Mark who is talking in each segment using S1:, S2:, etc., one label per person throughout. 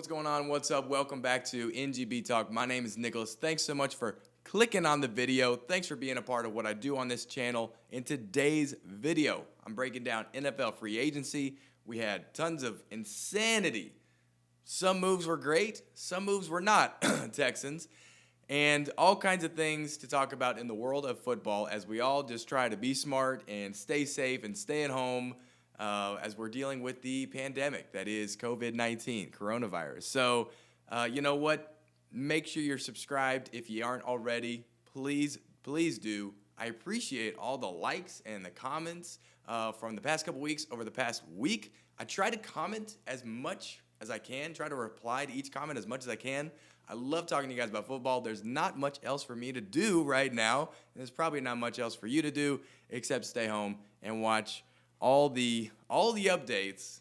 S1: What's going on? What's up? Welcome back to NGB Talk. My name is Nicholas. Thanks so much for clicking on the video. Thanks for being a part of what I do on this channel. In today's video, I'm breaking down NFL free agency. We had tons of insanity. Some moves were great, some moves were not, Texans. And all kinds of things to talk about in the world of football as we all just try to be smart and stay safe and stay at home as we're dealing with the pandemic that is COVID-19, coronavirus. So, you know what? Make sure you're subscribed if you aren't already. Please do. I appreciate all the likes and the comments from the past couple weeks. Over the past week, I try to comment as much as I can, try to reply to each comment as much as I can. I love talking to you guys about football. There's not much else for me to do right now, and there's probably not much else for you to do except stay home and watch all the updates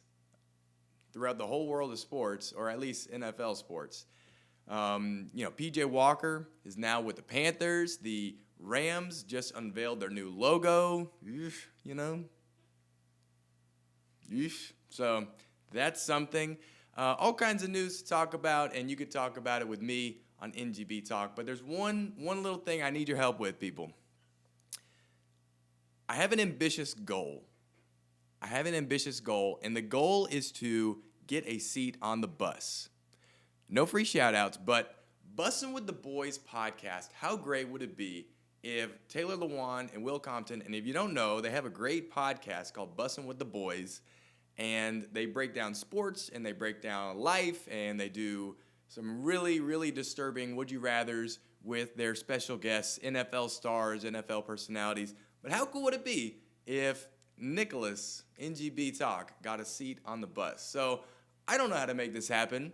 S1: throughout the whole world of sports, or at least NFL sports. PJ Walker is now with the Panthers. The Rams just unveiled their new logo. So that's something. All kinds of news to talk about, and you could talk about it with me on NGB Talk. But there's one little thing I need your help with, people. I have an ambitious goal. And the goal is to get a seat on the bus. No free shout-outs, but Bussin' with the Boys podcast, how great would it be if Taylor Lewan and Will Compton, and if you don't know, they have a great podcast called Bussin' with the Boys, and they break down sports, and they break down life, and they do some really, really disturbing would-you-rathers with their special guests, NFL stars, NFL personalities. But how cool would it be if Nicholas, NGB Talk, got a seat on the bus? So I don't know how to make this happen,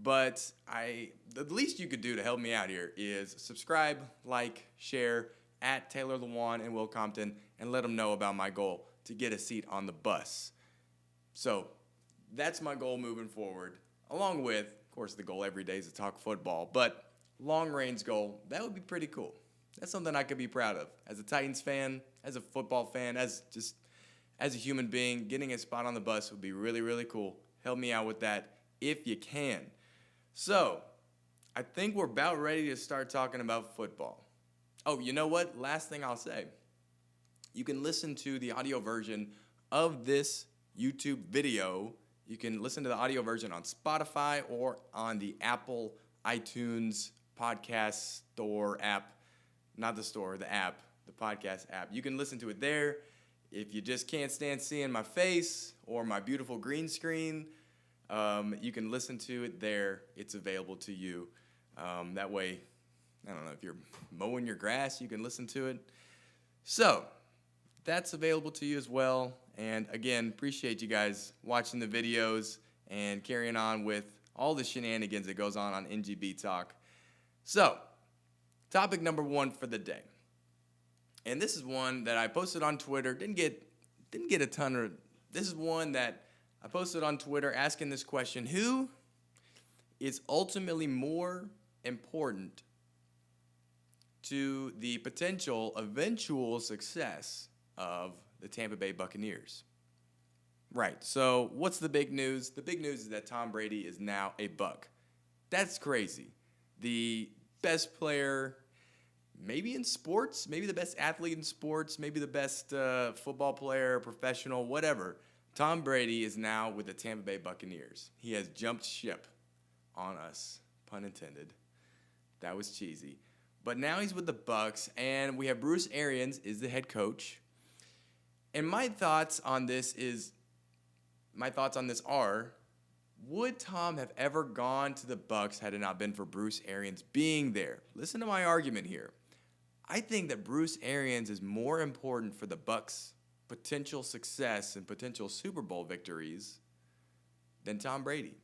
S1: but the least you could do to help me out here is subscribe, like, share at Taylor Lewan and Will Compton, and let them know about my goal to get a seat on the bus. So that's my goal moving forward, along with, of course, the goal every day is to talk football, but long-range goal, that would be pretty cool. That's something I could be proud of. As a Titans fan, as a football fan, as a human being, getting a spot on the bus would be really, really cool. Help me out with that if you can. So, I think we're about ready to start talking about football. Oh, you know what? Last thing I'll say. You can listen to the audio version of this YouTube video. You can listen to the audio version on Spotify or on the Apple iTunes podcast store app. Not the store, the app, the podcast app. You can listen to it there. If you just can't stand seeing my face or my beautiful green screen, you can listen to it there. It's available to you. That way, I don't know, if you're mowing your grass, you can listen to it. So, that's available to you as well. And again, appreciate you guys watching the videos and carrying on with all the shenanigans that goes on NGB Talk. So, topic number one for the day. And this is one that I posted on Twitter. Didn't get a ton of. This is one that I posted on Twitter asking this question: who is ultimately more important to the potential eventual success of the Tampa Bay Buccaneers? Right. So what's the big news? The big news is that Tom Brady is now a Buc. That's crazy. The best player, maybe in sports, maybe the best athlete in sports, maybe the best football player, professional, whatever. Tom Brady is now with the Tampa Bay Buccaneers. He has jumped ship on us, pun intended. That was cheesy. But now he's with the Bucs, and we have Bruce Arians is the head coach. And my thoughts on this are, would Tom have ever gone to the Bucs had it not been for Bruce Arians being there? Listen to my argument here. I think that Bruce Arians is more important for the Bucs' potential success and potential Super Bowl victories than Tom Brady.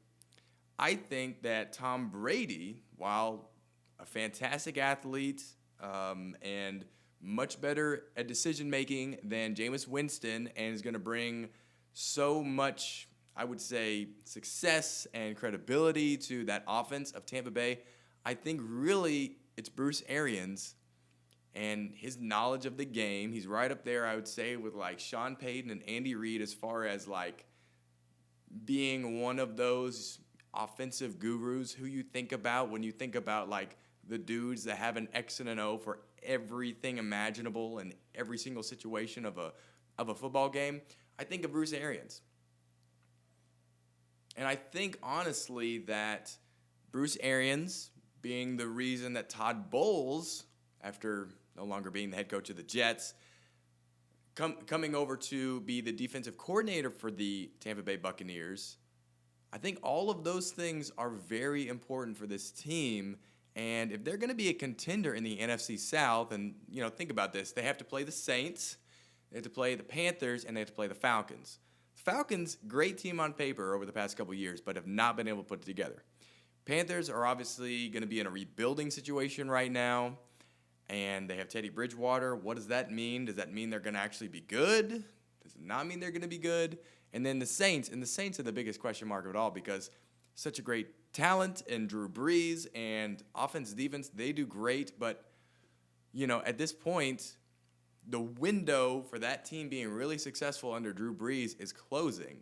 S1: I think that Tom Brady, while a fantastic athlete and much better at decision-making than Jameis Winston, and is going to bring so much, I would say, success and credibility to that offense of Tampa Bay, I think really it's Bruce Arians and his knowledge of the game. He's right up there, I would say, with like Sean Payton and Andy Reid as far as like being one of those offensive gurus who you think about when you think about like the dudes that have an X and an O for everything imaginable in every single situation of a football game, I think of Bruce Arians. And I think honestly that Bruce Arians being the reason that Todd Bowles, after no longer being the head coach of the Jets, coming over to be the defensive coordinator for the Tampa Bay Buccaneers, I think all of those things are very important for this team. And if they're going to be a contender in the NFC South, and think about this, they have to play the Saints, they have to play the Panthers, and they have to play the Falcons. The Falcons, great team on paper over the past couple of years, but have not been able to put it together. Panthers are obviously going to be in a rebuilding situation right now, and they have Teddy Bridgewater. What does that mean? Does that mean they're going to actually be good? Does it not mean they're going to be good? And then the Saints are the biggest question mark of it all because such a great talent and Drew Brees and offense, defense, they do great. But, at this point, the window for that team being really successful under Drew Brees is closing.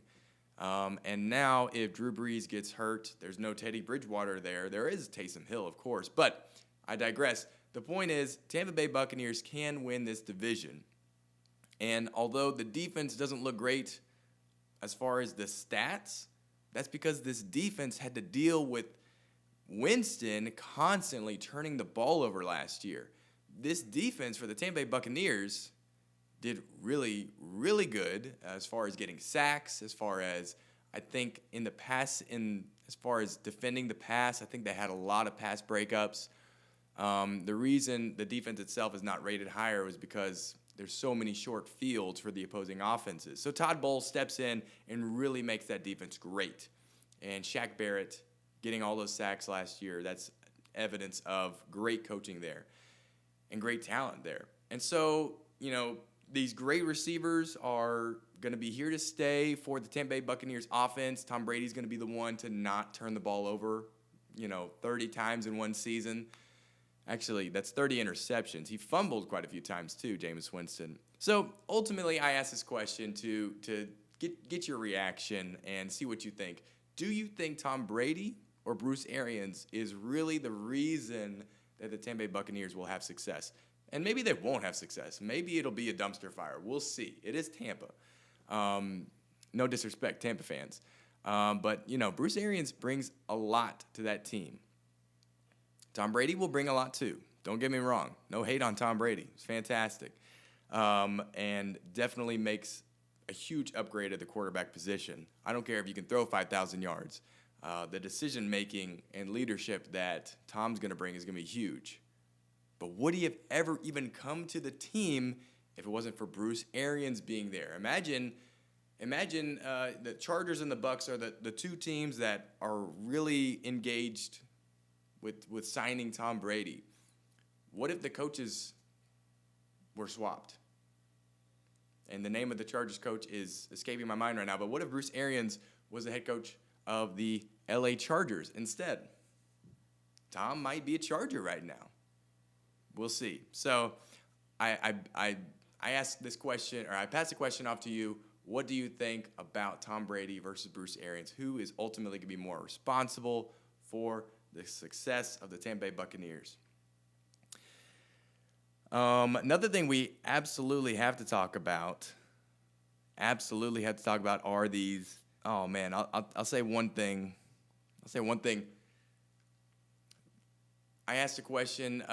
S1: And now if Drew Brees gets hurt, there's no Teddy Bridgewater there. There is Taysom Hill, of course. But I digress. The point is Tampa Bay Buccaneers can win this division. And although the defense doesn't look great as far as the stats, that's because this defense had to deal with Winston constantly turning the ball over last year. This defense for the Tampa Bay Buccaneers did really, really good as far as getting sacks, as far as I think as far as defending the pass, I think they had a lot of pass breakups. The reason the defense itself is not rated higher was because there's so many short fields for the opposing offenses. So Todd Bowles steps in and really makes that defense great. And Shaq Barrett getting all those sacks last year, that's evidence of great coaching there and great talent there. And so, these great receivers are going to be here to stay for the Tampa Bay Buccaneers offense. Tom Brady's going to be the one to not turn the ball over, 30 times in one season. Actually, that's 30 interceptions. He fumbled quite a few times too, Jameis Winston. So ultimately, I asked this question to get your reaction and see what you think. Do you think Tom Brady or Bruce Arians is really the reason that the Tampa Bay Buccaneers will have success? And maybe they won't have success. Maybe it'll be a dumpster fire. We'll see. It is Tampa. No disrespect, Tampa fans. But Bruce Arians brings a lot to that team. Tom Brady will bring a lot too. Don't get me wrong. No hate on Tom Brady. He's fantastic. And definitely makes a huge upgrade at the quarterback position. I don't care if you can throw 5,000 yards. The decision-making and leadership that Tom's going to bring is going to be huge. But would he have ever even come to the team if it wasn't for Bruce Arians being there? Imagine the Chargers and the Bucs are the two teams that are really engaged with signing Tom Brady. What if the coaches were swapped? And the name of the Chargers coach is escaping my mind right now, but what if Bruce Arians was the head coach of the LA Chargers instead? Tom might be a Charger right now. We'll see. So I asked this question, or I passed the question off to you. What do you think about Tom Brady versus Bruce Arians? Who is ultimately going to be more responsible for the success of the Tampa Bay Buccaneers? Another thing we absolutely have to talk about are these. Oh man, I'll say one thing. I asked a question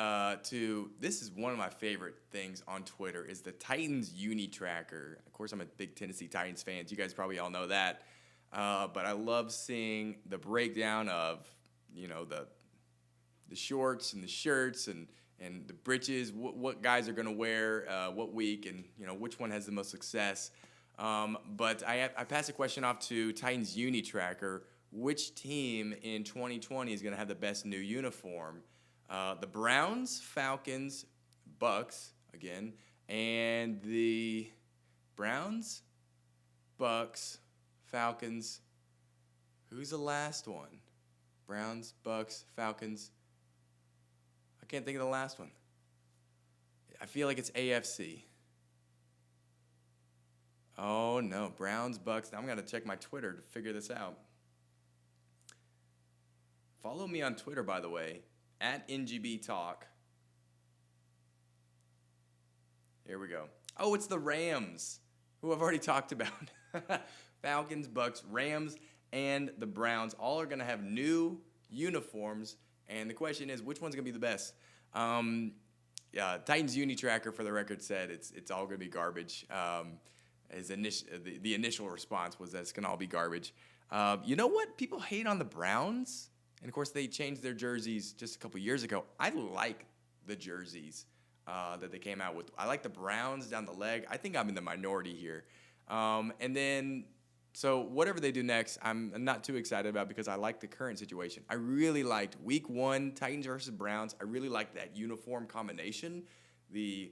S1: this is one of my favorite things on Twitter, is the Titans Uni Tracker. Of course, I'm a big Tennessee Titans fan. You guys probably all know that. But I love seeing the breakdown of, the shorts and the shirts and the breeches, what guys are going to wear what week, and, which one has the most success. But I passed a question off to Titans Uni Tracker. Which team in 2020 is going to have the best new uniform? The Browns, Falcons, Bucs, again, and the Browns, Bucs, Falcons. Who's the last one? Browns, Bucs, Falcons. I can't think of the last one. I feel like it's AFC. Oh, no. Browns, Bucs. I'm going to check my Twitter to figure this out. Follow me on Twitter, by the way, at NGB Talk. Here we go. Oh, it's the Rams, who I've already talked about. Falcons, Bucs, Rams, and the Browns all are going to have new uniforms. And the question is, which one's going to be the best? Titans Unitracker, for the record, said it's all going to be garbage. The initial response was that it's going to all be garbage. You know what? People hate on the Browns. And, of course, they changed their jerseys just a couple years ago. I like the jerseys that they came out with. I like the Browns down the leg. I think I'm in the minority here. And then, so whatever they do next, I'm not too excited about because I like the current situation. I really liked Week 1, Titans versus Browns. I really liked that uniform combination. The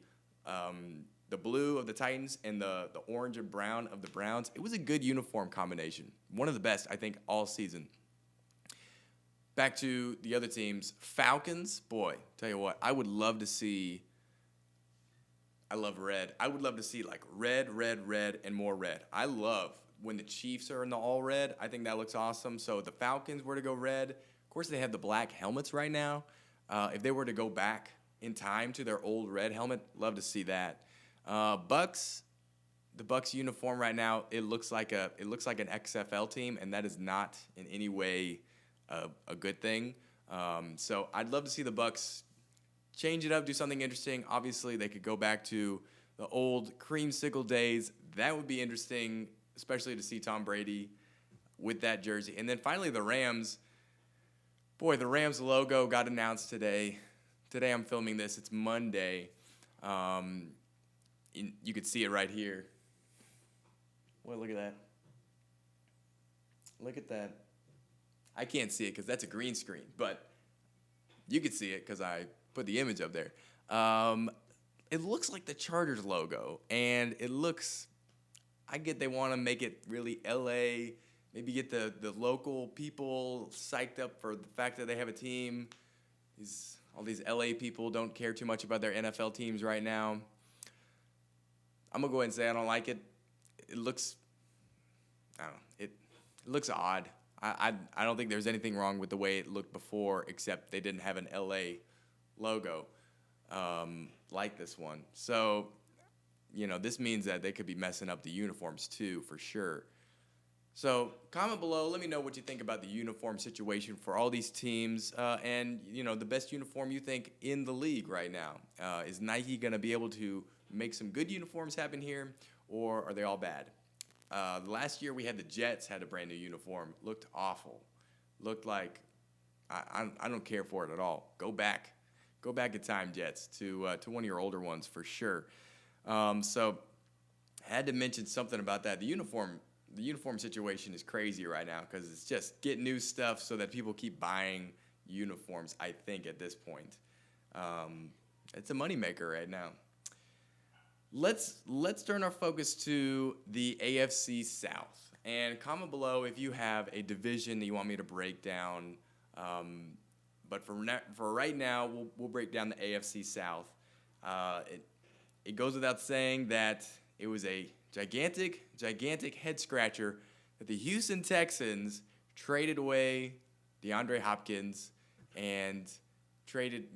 S1: blue of the Titans and the orange and brown of the Browns. It was a good uniform combination. One of the best, I think, all season. Back to the other teams. Falcons, boy, tell you what, I would love to see. I love red. I would love to see like red, and more red. I love when the Chiefs are in the all red. I think that looks awesome. So if the Falcons were to go red, of course they have the black helmets right now. If they were to go back in time to their old red helmet, love to see that. Bucs, the Bucs uniform right now, it looks like an XFL team, and that is not in any way a good thing. So I'd love to see the Bucs change it up, do something interesting. Obviously, they could go back to the old creamsicle days. That would be interesting, especially to see Tom Brady with that jersey. And then finally, the Rams. Boy, the Rams logo got announced today. Today I'm filming this. It's Monday. You could see it right here. Boy, look at that. Look at that. I can't see it because that's a green screen, but you could see it because I put the image up there. It looks like the Chargers logo, and it looks, I get they want to make it really LA, maybe get the local people psyched up for the fact that they have a team. All these LA people don't care too much about their NFL teams right now. I'm going to go ahead and say I don't like it. It looks, I don't know, it looks odd. I don't think there's anything wrong with the way it looked before, except they didn't have an LA logo like this one. So, this means that they could be messing up the uniforms too, for sure. So comment below. Let me know what you think about the uniform situation for all these teams and, the best uniform you think in the league right now. Is Nike going to be able to make some good uniforms happen here, or are they all bad? Last year we had the Jets had a brand new uniform. Looked awful. Looked like I don't care for it at all. Go back in time, Jets, to one of your older ones for sure. So had to mention something about that. The uniform situation is crazy right now because it's just get new stuff so that people keep buying uniforms. I think at this point, it's a moneymaker right now. Let's turn our focus to the AFC South, and comment below if you have a division that you want me to break down. But for right now, we'll break down the AFC South. It goes without saying that it was a gigantic head scratcher that the Houston Texans traded away DeAndre Hopkins and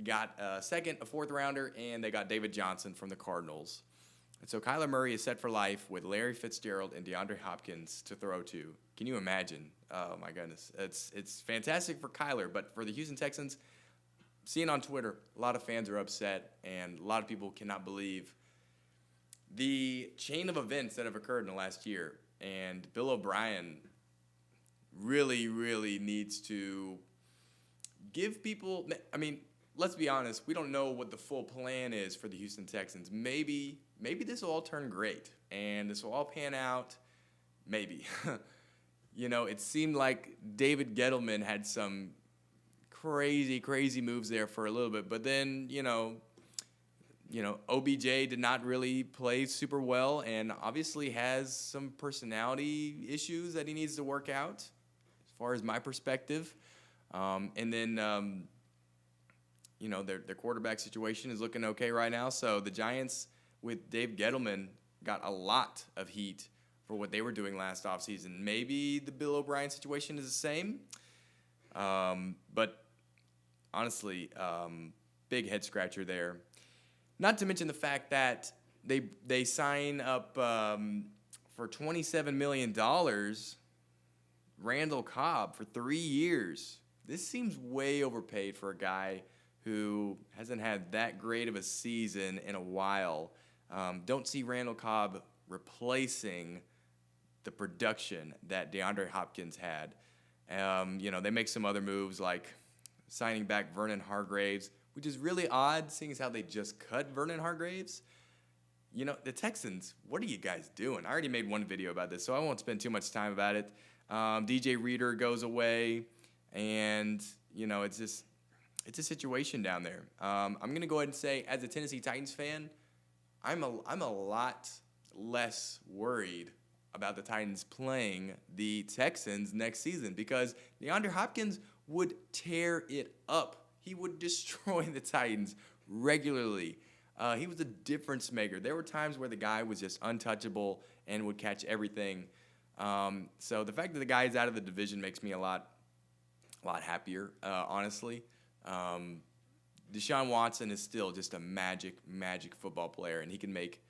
S1: got a second, a fourth rounder, and they got David Johnson from the Cardinals. And so Kyler Murray is set for life with Larry Fitzgerald and DeAndre Hopkins to throw to. Can you imagine? Oh, my goodness. It's fantastic for Kyler, but for the Houston Texans, seeing on Twitter, a lot of fans are upset, and a lot of people cannot believe the chain of events that have occurred in the last year. And Bill O'Brien really, really needs to give people – I mean, let's be honest. We don't know what the full plan is for the Houston Texans. Maybe this will all turn great, and this will all pan out. Maybe. It seemed like David Gettleman had some crazy moves there for a little bit. But then, OBJ did not really play super well and obviously has some personality issues that he needs to work out, as far as my perspective. And then, their quarterback situation is looking okay right now. So the Giants with Dave Gettleman got a lot of heat for what they were doing last offseason. Maybe the Bill O'Brien situation is the same. But honestly, big head scratcher there. Not to mention the fact that they sign up for $27 million Randall Cobb for 3 years. This seems way overpaid for a guy who hasn't had that great of a season in a while. Don't see Randall Cobb replacing the production that DeAndre Hopkins had. They make some other moves like signing back Vernon Hargreaves, which is really odd seeing as how they just cut Vernon Hargreaves. The Texans, what are you guys doing? I already made one video about this, so I won't spend too much time about it. DJ Reader goes away, and, it's a situation down there. I'm going to go ahead and say, as a Tennessee Titans fan, I'm a lot less worried about the Titans playing the Texans next season because DeAndre Hopkins would tear it up. He would destroy the Titans regularly. He was a difference maker. There were times where the guy was just untouchable and would catch everything. So the fact that the guy is out of the division makes me a lot happier, honestly. Deshaun Watson is still just a magic football player, and he can make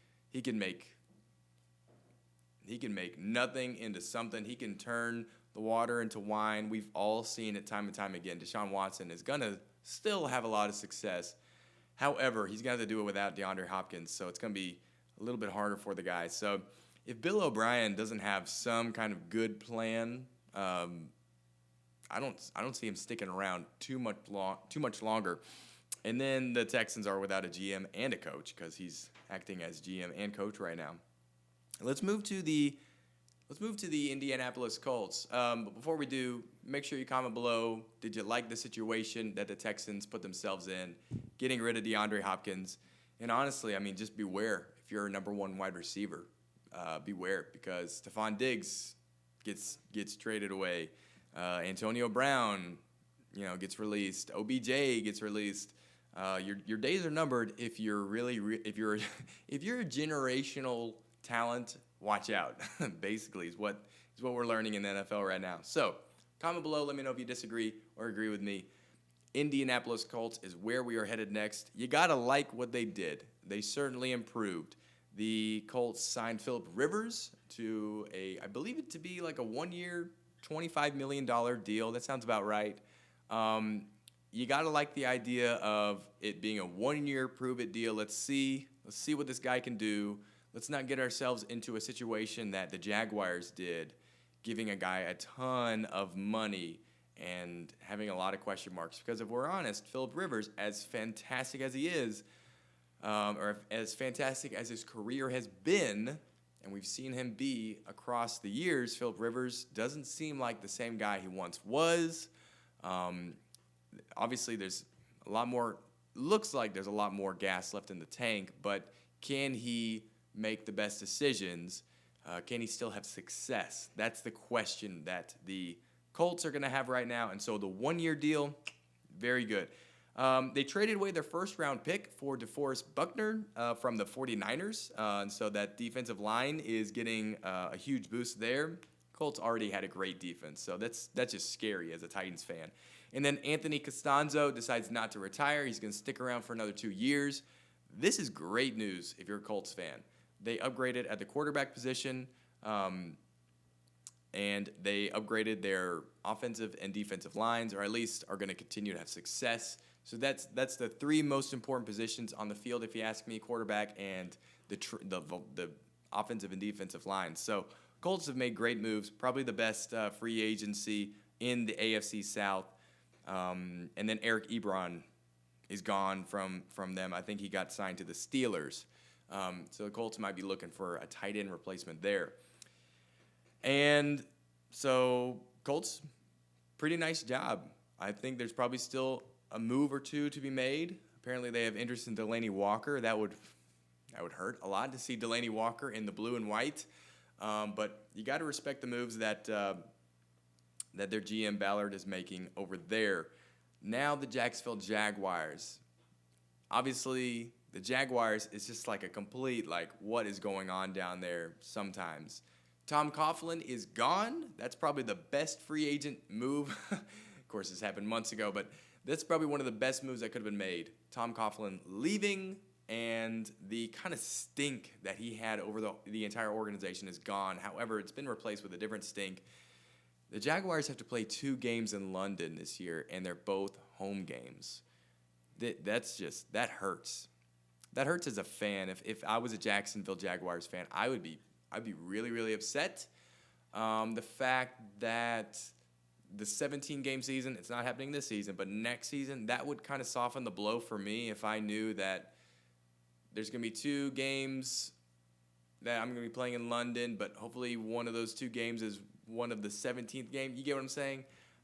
S1: nothing into something. He can turn the water into wine. We've all seen it time and time again. Deshaun Watson is going to still have a lot of success. However, he's going to have to do it without DeAndre Hopkins, so it's going to be a little bit harder for the guys. So if Bill O'Brien doesn't have some kind of good plan, I don't see him sticking around too much longer. And then the Texans are without a GM and a coach because he's acting as GM and coach right now. Let's move to the Indianapolis Colts. But before we do, make sure you comment below. Did you like the situation that the Texans put themselves in, getting rid of DeAndre Hopkins? And honestly, just beware if you're a number one wide receiver. Beware because Stephon Diggs gets traded away. Antonio Brown, gets released. OBJ gets released. Your days are numbered if you're if you're a generational talent. Watch out. Basically, is what we're learning in the NFL right now. So, comment below. Let me know if you disagree or agree with me. Indianapolis Colts is where we are headed next. You gotta like what they did. They certainly improved. The Colts signed Phillip Rivers to I believe it to be like a 1-year, $25 million deal. That sounds about right. You gotta like the idea of it being a 1-year prove-it deal. Let's see what this guy can do. Let's not get ourselves into a situation that the Jaguars did, giving a guy a ton of money and having a lot of question marks. Because if we're honest, Phillip Rivers, as fantastic as he is, or as fantastic as his career has been, and we've seen him be across the years, Phillip Rivers doesn't seem like the same guy he once was. Obviously, looks like there's a lot more gas left in the tank, but can he make the best decisions? Can he still have success? That's the question that the Colts are going to have right now. And so the 1-year deal, very good. They traded away their first-round pick for DeForest Buckner from the 49ers. And so that defensive line is getting a huge boost there. Colts already had a great defense, so that's just scary as a Titans fan. And then Anthony Costanzo decides not to retire. He's going to stick around for another 2 years. This is great news if you're a Colts fan. They upgraded at the quarterback position, and they upgraded their offensive and defensive lines, or at least are going to continue to have success. So that's the 3 most important positions on the field, if you ask me: quarterback and the offensive and defensive lines. So Colts have made great moves, probably the best free agency in the AFC South. And then Eric Ebron is gone from them. I think he got signed to the Steelers. So the Colts might be looking for a tight end replacement there. And so Colts, pretty nice job. I think there's probably still a move or two to be made. Apparently they have interest in Delanie Walker. That would hurt a lot to see Delanie Walker in the blue and white. But you got to respect the moves that their GM Ballard is making over there. Now the Jacksonville Jaguars. Obviously, the Jaguars is just like a complete, what is going on down there sometimes. Tom Coughlin is gone. That's probably the best free agent move course, this happened months ago, but that's probably one of the best moves that could have been made. Tom Coughlin leaving, and the kind of stink that he had over the entire organization is gone. However, it's been replaced with a different stink. The Jaguars have to play 2 games in London this year, and they're both home games. That hurts. That hurts as a fan. If I was a Jacksonville Jaguars fan, I'd be really, really upset. The fact that the 17-game season, it's not happening this season, but next season, that would kind of soften the blow for me if I knew that there's going to be 2 games that I'm going to be playing in London, but hopefully one of those 2 games is one of the 17th game. You get what I'm saying?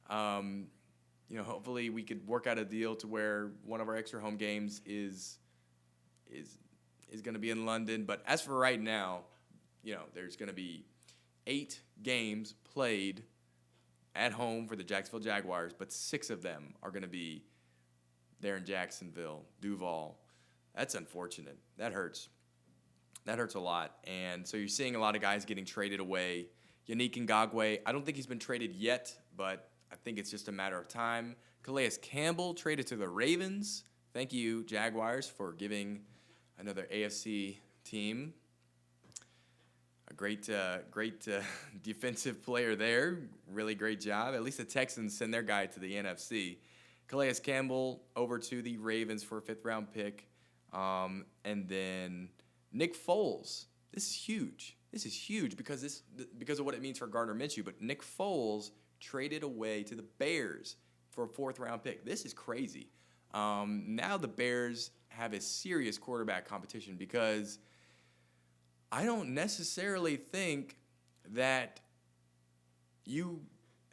S1: Hopefully we could work out a deal to where one of our extra home games is going to be in London. But as for right now, there's going to be 8 games played at home for the Jacksonville Jaguars, but 6 of them are going to be there in Jacksonville, Duval. That's unfortunate. That hurts. That hurts a lot. And so you're seeing a lot of guys getting traded away. Yannick Ngakoue, I don't think he's been traded yet, but I think it's just a matter of time. Calais Campbell traded to the Ravens. Thank you, Jaguars, for giving another AFC team a great defensive player there. Really great job. At least the Texans send their guy to the NFC. Calais Campbell over to the Ravens for a 5th-round pick. And then Nick Foles. This is huge. This is huge because of what it means for Gardner Minshew. But Nick Foles traded away to the Bears for a 4th-round pick. This is crazy. Now the Bears have a serious quarterback competition because I don't necessarily think that you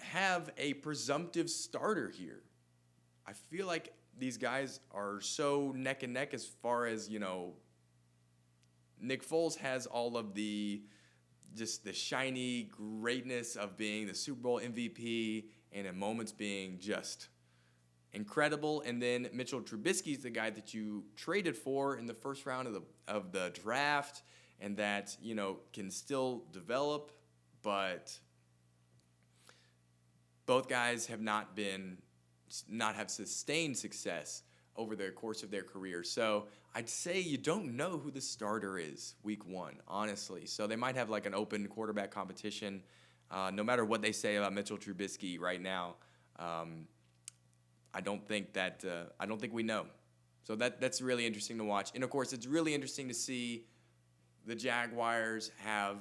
S1: have a presumptive starter here. I feel like these guys are so neck and neck as far as, Nick Foles has all of the shiny greatness of being the Super Bowl MVP and in moments being just incredible. And then Mitchell Trubisky's the guy that you traded for in the first round of the draft and that, can still develop, but both guys have not have sustained success over the course of their career. So I'd say you don't know who the starter is week 1, honestly. So they might have like an open quarterback competition. No matter what they say about Mitchell Trubisky right now, I don't think we know. So that's really interesting to watch. And of course, it's really interesting to see the Jaguars have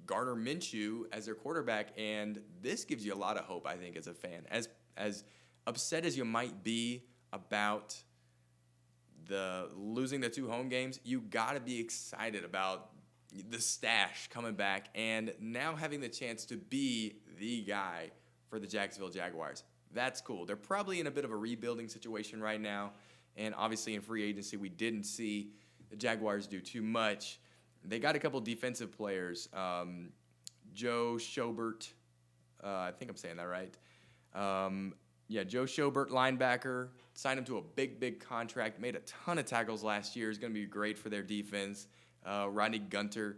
S1: Gardner Minshew as their quarterback, and this gives you a lot of hope, I think, as a fan. As upset as you might be about losing the 2 home games, you got to be excited about the stash coming back and now having the chance to be the guy for the Jacksonville Jaguars. That's cool. They're probably in a bit of a rebuilding situation right now, and obviously in free agency we didn't see the Jaguars do too much. They got a couple defensive players. Joe Schobert, I think I'm saying that right. Joe Schobert, linebacker, signed him to a big contract, made a ton of tackles last year. He's going to be great for their defense. Rodney Gunter,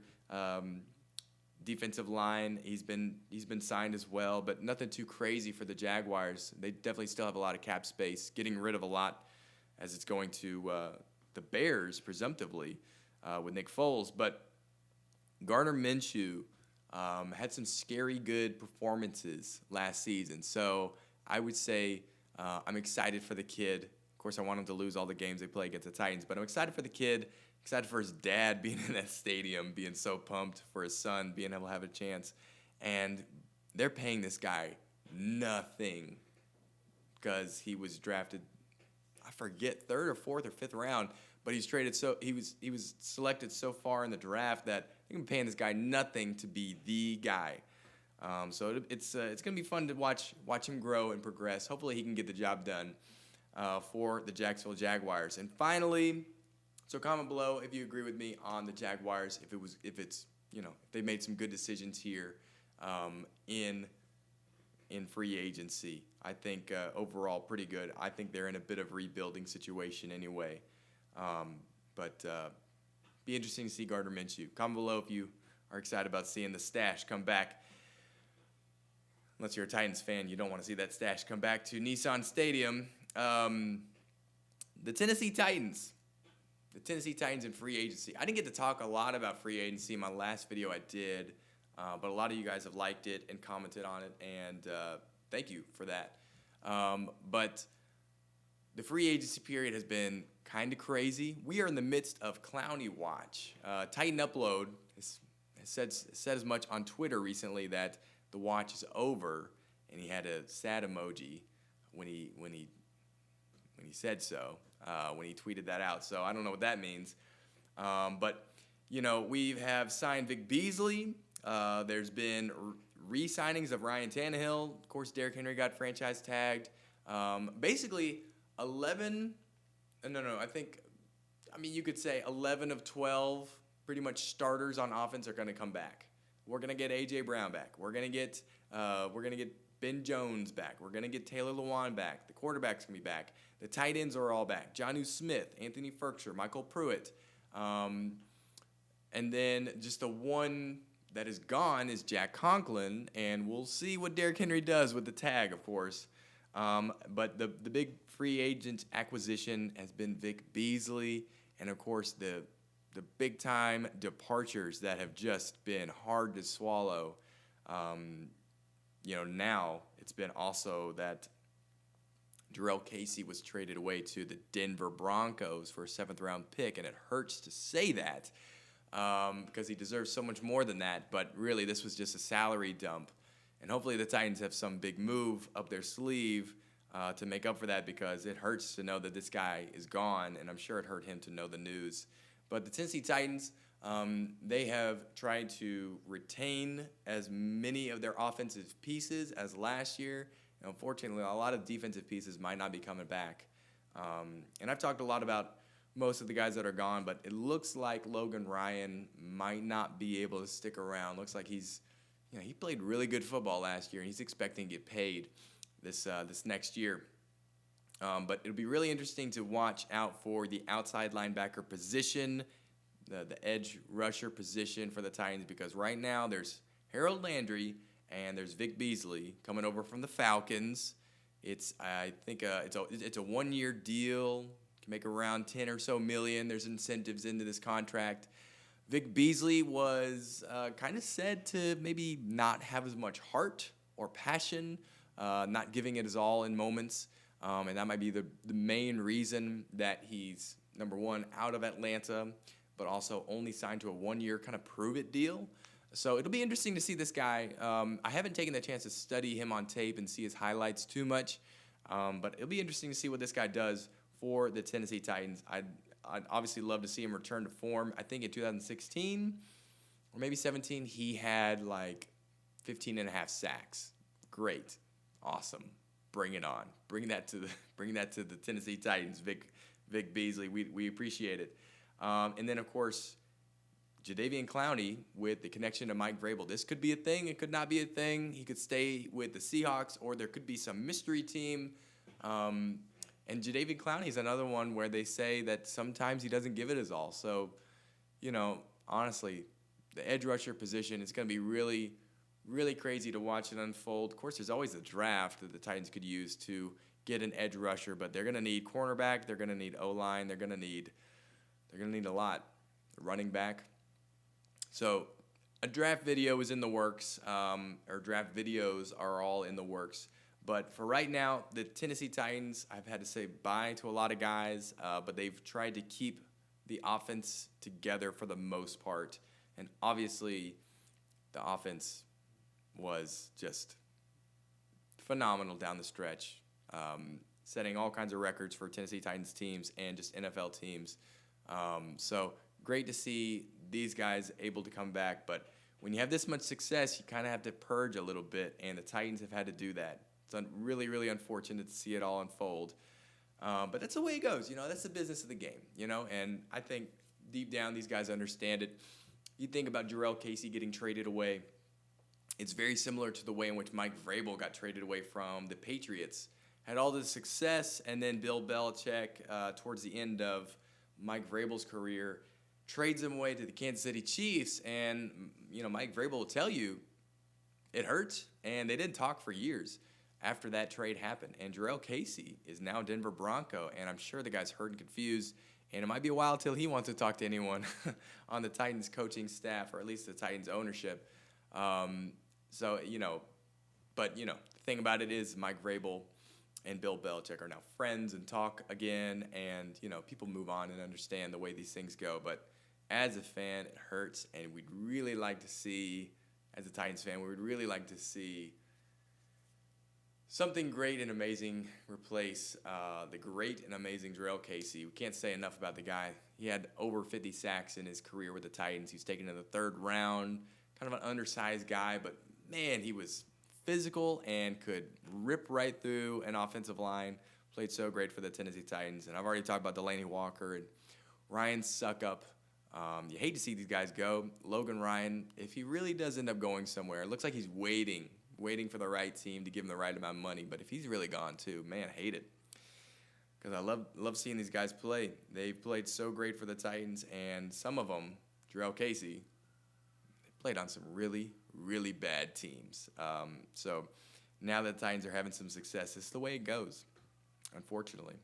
S1: defensive line, he's been signed as well, but nothing too crazy for the Jaguars. They definitely still have a lot of cap space, getting rid of a lot as it's going to the Bears, presumptively, with Nick Foles. But Gardner Minshew had some scary good performances last season. So I would say I'm excited for the kid. Of course, I want him to lose all the games they play against the Titans, but I'm excited for the kid, excited for his dad being in that stadium, being so pumped for his son being able to have a chance. And they're paying this guy nothing because he was drafted, I forget, 3rd or 4th or 5th round, but he was selected so far in the draft that they're paying this guy nothing to be the guy. So it's going to be fun to watch him grow and progress. Hopefully he can get the job done for the Jacksonville Jaguars. And finally, so comment below if you agree with me on the Jaguars. If they made some good decisions here in free agency. I think overall pretty good. I think they're in a bit of rebuilding situation anyway. But be interesting to see Gardner Minshew. Comment below if you are excited about seeing the stash come back. unless you're a Titans fan, you don't want to see that stash come back to Nissan Stadium. The Tennessee Titans. The Tennessee Titans in free agency. I didn't get to talk a lot about free agency in my last video I did, but a lot of you guys have liked it and commented on it, and thank you for that. But the free agency period has been kind of crazy. We are in the midst of Clowney Watch. Titan Upload has said as much on Twitter recently that the watch is over, and he had a sad emoji when he said so, when he tweeted that out. So I don't know what that means. But, we have signed Vic Beasley. There's been re-signings of Ryan Tannehill. Of course, Derrick Henry got franchise tagged. Basically, 11, you could say 11 of 12 pretty much starters on offense are going to come back. We're going to get A.J. Brown back. We're going to get Ben Jones back. We're going to get Taylor Lewan back. The quarterback's going to be back. The tight ends are all back. Jonnu Smith, Anthony Ferkshire, Michael Pruitt. And then just the one that is gone is Jack Conklin, and we'll see what Derrick Henry does with the tag, of course. But the big free agent acquisition has been Vic Beasley, and of course the big-time departures that have just been hard to swallow. Now it's been also that Jurrell Casey was traded away to the Denver Broncos for a 7th-round pick, and it hurts to say that because he deserves so much more than that. But really, this was just a salary dump, and hopefully the Titans have some big move up their sleeve to make up for that, because it hurts to know that this guy is gone, and I'm sure it hurt him to know the news. But the Tennessee Titans, they have tried to retain as many of their offensive pieces as last year. And unfortunately, a lot of defensive pieces might not be coming back. And I've talked a lot about most of the guys that are gone, but it looks like Logan Ryan might not be able to stick around. Looks like he played really good football last year, and he's expecting to get paid this next year. But it'll be really interesting to watch out for the outside linebacker position, the edge rusher position for the Titans, because right now there's Harold Landry and there's Vic Beasley coming over from the Falcons. It's a 1-year deal, can make around 10 or so million. There's incentives into this contract. Vic Beasley was kind of said to maybe not have as much heart or passion, not giving it his all in moments. And that might be the main reason that he's, number one, out of Atlanta, but also only signed to a 1-year kind of prove-it deal. So it'll be interesting to see this guy. I haven't taken the chance to study him on tape and see his highlights too much, but it'll be interesting to see what this guy does for the Tennessee Titans. I'd obviously love to see him return to form. I think in 2016 or maybe 17, he had like 15 and a half sacks. Great. Awesome. Bring it on. Bring that to the Tennessee Titans, Vic Beasley. We appreciate it. And then, of course, Jadeveon Clowney with the connection to Mike Vrabel. This could be a thing. It could not be a thing. He could stay with the Seahawks, or there could be some mystery team. And Jadeveon Clowney is another one where they say that sometimes he doesn't give it his all. So, honestly, the edge rusher position is going to be really, really crazy to watch it unfold. Of course, there's always a draft that the Titans could use to get an edge rusher, but they're going to need cornerback, they're going to need O-line, they're going to need a lot. Running back. So a draft video is in the works, or draft videos are all in the works. But for right now, the Tennessee Titans, I've had to say bye to a lot of guys, but they've tried to keep the offense together for the most part. And obviously, the offense was just phenomenal down the stretch, setting all kinds of records for Tennessee Titans teams and just NFL teams. So great to see these guys able to come back. But when you have this much success, you kind of have to purge a little bit, and the Titans have had to do that. It's really, really unfortunate to see it all unfold. But that's the way it goes. That's the business of the game, and I think deep down these guys understand it. You think about Jurrell Casey getting traded away. It's very similar to the way in which Mike Vrabel got traded away from the Patriots. Had all this success, and then Bill Belichick, towards the end of Mike Vrabel's career, trades him away to the Kansas City Chiefs. And, Mike Vrabel will tell you, it hurts, and they didn't talk for years after that trade happened. And Jarrell Casey is now Denver Bronco, and I'm sure the guy's hurt and confused, and it might be a while till he wants to talk to anyone on the Titans coaching staff, or at least the Titans ownership. So, the thing about it is Mike Vrabel and Bill Belichick are now friends and talk again, and, people move on and understand the way these things go. But as a fan, it hurts, and we'd really like to see, as a Titans fan, we would really like to see something great and amazing replace the great and amazing Jarrell Casey. We can't say enough about the guy. He had over 50 sacks in his career with the Titans. He was taken in the third round, kind of an undersized guy, but man, he was physical and could rip right through an offensive line. Played so great for the Tennessee Titans. And I've already talked about Delaney Walker and Ryan Suckup. You hate to see these guys go. Logan Ryan, if he really does end up going somewhere, it looks like he's waiting for the right team to give him the right amount of money. But if he's really gone too, man, I hate it. Because I love seeing these guys play. They've played so great for the Titans, and some of them, Jarrell Casey, they played on some really, really bad teams. So now that the Titans are having some success, it's the way it goes, unfortunately.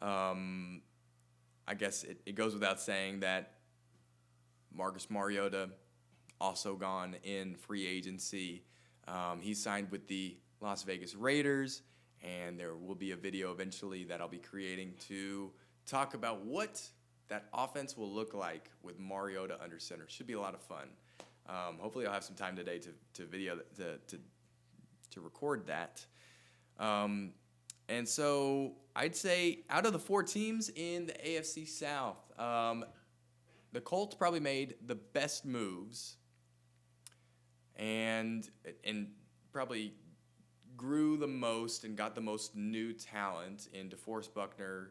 S1: I guess it goes without saying that Marcus Mariota also gone in free agency. He signed with the Las Vegas Raiders, and there will be a video eventually that I'll be creating to talk about what that offense will look like with Mariota under center. Should be a lot of fun. Hopefully I'll have some time today to record that. And so I'd say out of the 4 teams in the AFC South, the Colts probably made the best moves and probably grew the most and got the most new talent in DeForest Buckner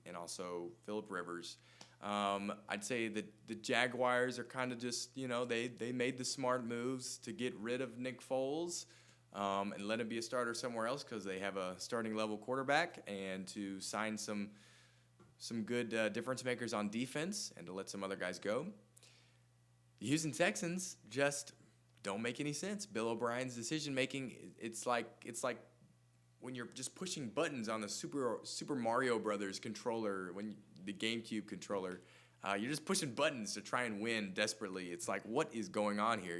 S1: and also Phillip Rivers. I'd say that the Jaguars are kind of just, they made the smart moves to get rid of Nick Foles and let him be a starter somewhere else because they have a starting level quarterback, and to sign some good difference makers on defense and to let some other guys go. The Houston Texans just don't make any sense. Bill O'Brien's decision making, it's like when you're just pushing buttons on the Super Mario Brothers controller, the GameCube controller. You're just pushing buttons to try and win desperately. It's like, what is going on here?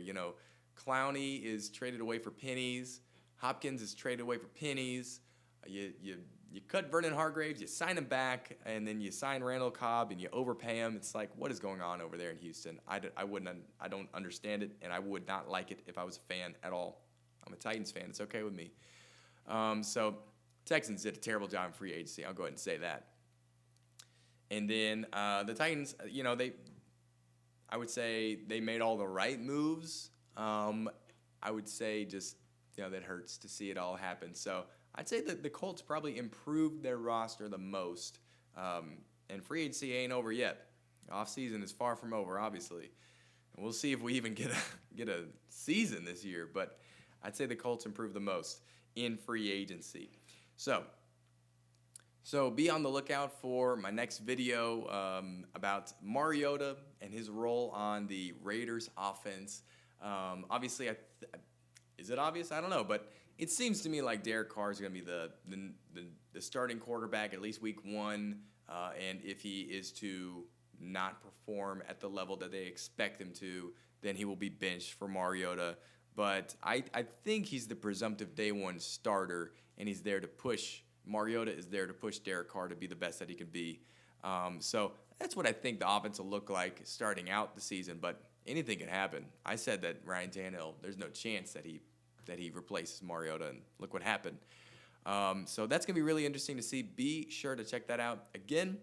S1: Clowney is traded away for pennies. Hopkins is traded away for pennies. You cut Vernon Hargraves, you sign him back, and then you sign Randall Cobb and you overpay him. It's like, what is going on over there in Houston? I don't understand it, and I would not like it if I was a fan at all. I'm a Titans fan. It's okay with me. So Texans did a terrible job in free agency. I'll go ahead and say that. And then the Titans, I would say they made all the right moves. I would say just, that hurts to see it all happen. So I'd say that the Colts probably improved their roster the most. And free agency ain't over yet. Offseason is far from over, obviously. And we'll see if we even get a season this year. But I'd say the Colts improved the most in free agency. So be on the lookout for my next video about Mariota and his role on the Raiders offense. Obviously, is it obvious? I don't know, but it seems to me like Derek Carr is going to be the starting quarterback at least week 1, and if he is to not perform at the level that they expect him to, then he will be benched for Mariota. But I think he's the presumptive day 1 starter, and he's there to push. Mariota is there to push Derek Carr to be the best that he can be. So that's what I think the offense will look like starting out the season, but anything can happen. I said that Ryan Tannehill, there's no chance that he replaces Mariota, and look what happened. So that's going to be really interesting to see. Be sure to check that out. Again,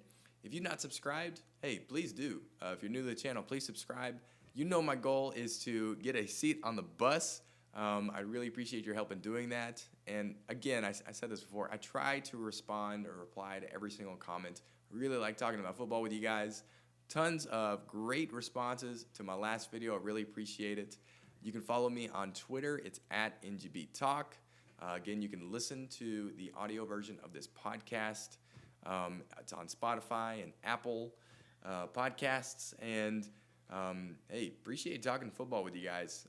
S1: if you've not subscribed, hey, please do. If you're new to the channel, please subscribe. My goal is to get a seat on the bus. I really appreciate your help in doing that. And again, I said this before, I try to respond or reply to every single comment. I really like talking about football with you guys. Tons of great responses to my last video. I really appreciate it. You can follow me on Twitter. It's @NGBTalk. Again, you can listen to the audio version of this podcast. It's on Spotify and Apple Podcasts. And hey, appreciate talking football with you guys.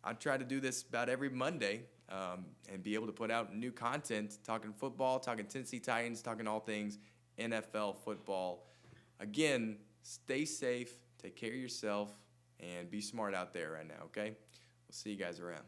S1: I try to do this about every Monday and be able to put out new content, talking football, talking Tennessee Titans, talking all things NFL football. Again, stay safe, take care of yourself, and be smart out there right now, okay? We'll see you guys around.